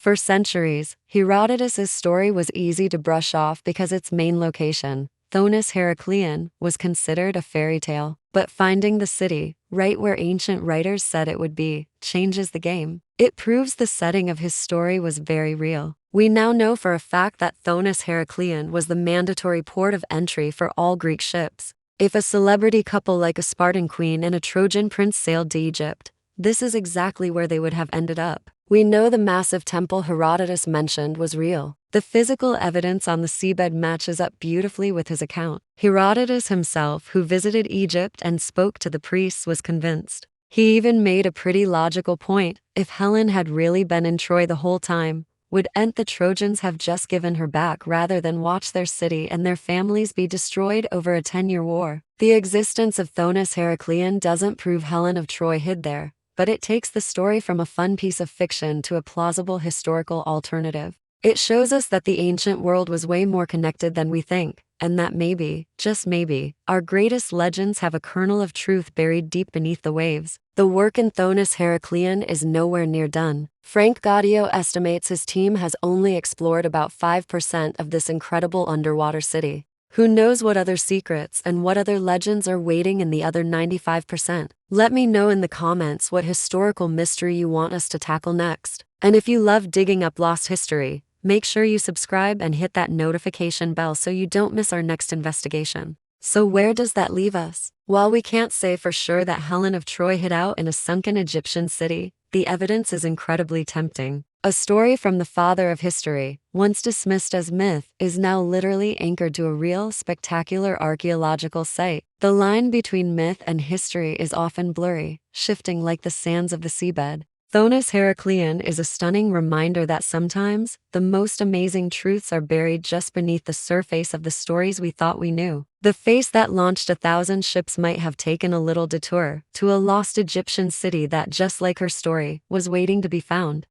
For centuries, Herodotus's story was easy to brush off because its main location, Thonis Heracleion, was considered a fairy tale. But finding the city, right where ancient writers said it would be, changes the game. It proves the setting of his story was very real. We now know for a fact that Thonis Heracleion was the mandatory port of entry for all Greek ships. If a celebrity couple like a Spartan queen and a Trojan prince sailed to Egypt, this is exactly where they would have ended up. We know the massive temple Herodotus mentioned was real. The physical evidence on the seabed matches up beautifully with his account. Herodotus himself, who visited Egypt and spoke to the priests, was convinced. He even made a pretty logical point. If Helen had really been in Troy the whole time, wouldn't the Trojans have just given her back rather than watch their city and their families be destroyed over a 10-year war? The existence of Thonis Heracleion doesn't prove Helen of Troy hid there, but it takes the story from a fun piece of fiction to a plausible historical alternative. It shows us that the ancient world was way more connected than we think, and that maybe, just maybe, our greatest legends have a kernel of truth buried deep beneath the waves. The work in Thonis Heracleion is nowhere near done. Frank Gaudio estimates his team has only explored about 5% of this incredible underwater city. Who knows what other secrets and what other legends are waiting in the other 95%? Let me know in the comments what historical mystery you want us to tackle next. And if you love digging up lost history, make sure you subscribe and hit that notification bell so you don't miss our next investigation. So where does that leave us? While we can't say for sure that Helen of Troy hid out in a sunken Egyptian city, the evidence is incredibly tempting. A story from the father of history, once dismissed as myth, is now literally anchored to a real, spectacular archaeological site. The line between myth and history is often blurry, shifting like the sands of the seabed. Thonis Heracleion is a stunning reminder that sometimes, the most amazing truths are buried just beneath the surface of the stories we thought we knew. The face that launched 1,000 ships might have taken a little detour to a lost Egyptian city that, just like her story, was waiting to be found.